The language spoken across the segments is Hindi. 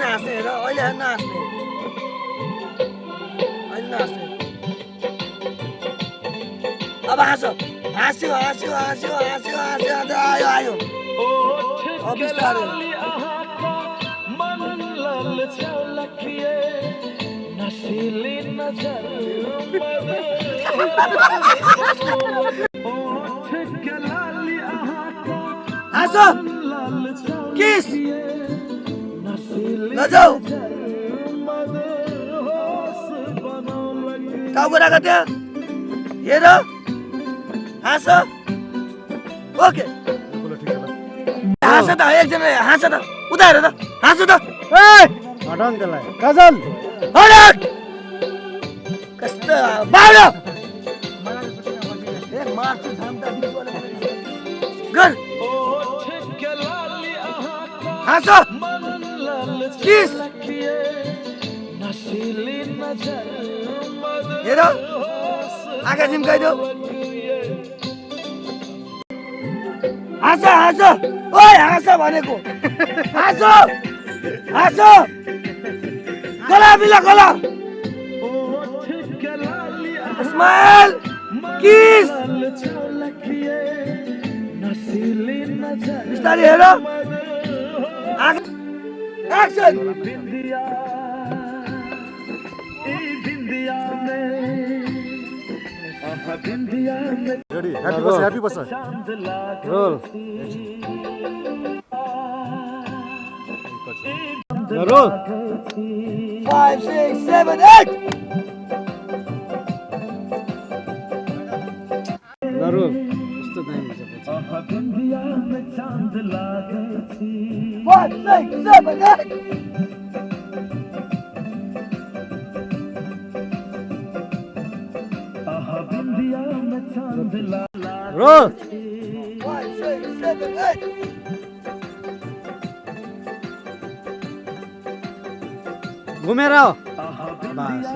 हाँस्ने हेर अहिले नहाँस्ने अहिले नहाँस्ने अब हाँस हाँस्यो हाँस्यो हाँस्यो हाँस्यो हाँस्यो आज आयो आयो अब बिस्तारै हाँस किस नजाऊ टाउको राख त्यहाँ हेर हाँस ओके हाँस त एकजना हाँस त उता हेर त हाँस त हटाउन त्यसलाई काजल हट कस्तो बाह्र एक मार्छु झन्डा गर हाँस किस हेर आँखा झिम्काइदेऊ हाँस हाँस ओइ हाँस भनेको हाँस हाँस गला बिला गला स्माइल किस बिस्तारै हेर एक्सन रेडी हैप्पी बस रोल रोल 5 6 7 8 रोल कस्तो दामी छ 5 6 7 8 रोल 5 6 7 8 घुमेर आओ बस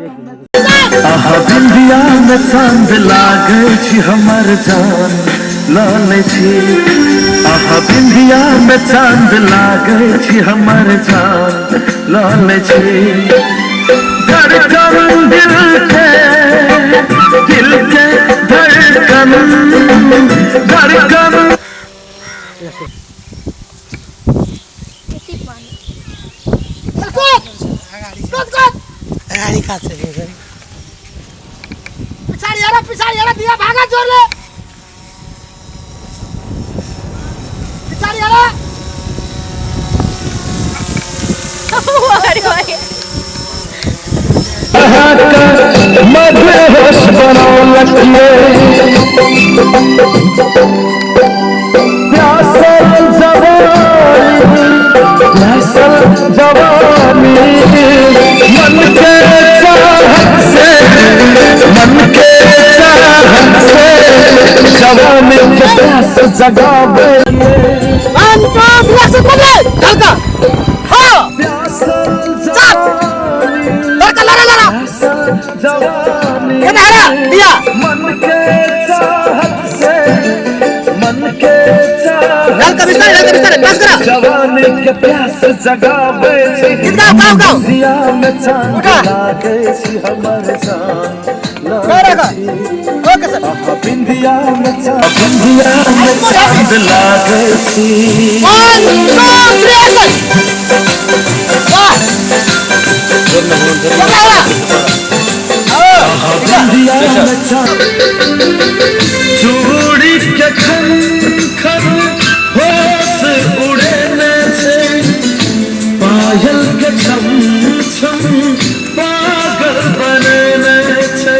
बिंदिया में चांद लागे छी हमर जान लाले छी बिंदिया में चांद लागे छी हमर जान लाले छी धड़कन दिल के धड़कन अगाडि काट्छ पछाडि हेर दिया भागा जोरले पछाडि हेर मधुर होश बनौलक प्यासल जवानी मन के चाहत से जवानी के प्यास जगावे मन के चाहत से जवानी के प्यास जगावे दिया में चांद लागे छी हमर जान बिंदिया में चांद लागे छी चूड़ी के खन खन होश उड़े न छे पायल के छम छम पागल बने न छे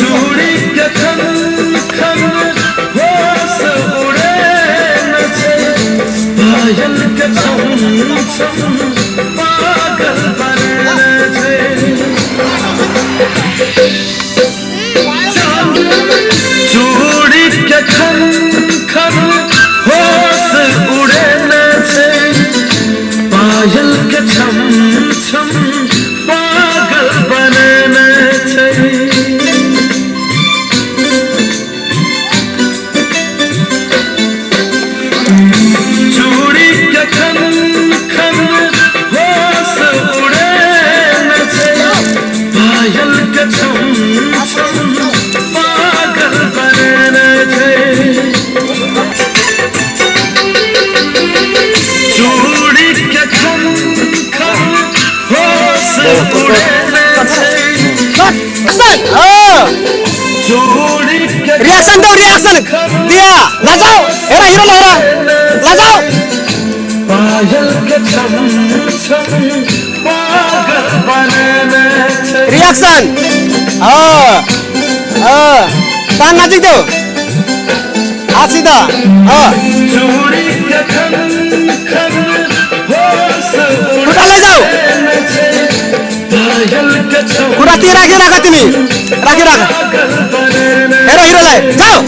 चूड़ी के खन खन होश उड़े न छे पायल के छम छम पागल रिएक्शन दो रिएक्शन दिया लगाओ हेरा हीरो लहरा लगाओ पायल के छम छम पागल बनने थे रिएक्शन कान नजीक दो हाथ सीधा चूड़ी के खन खन होश उठा ले जाओ पायल के छम पूरा तीर आगे रखा तुम्हें राखी रखा पागल बनने हेरो हीरो ले जाओ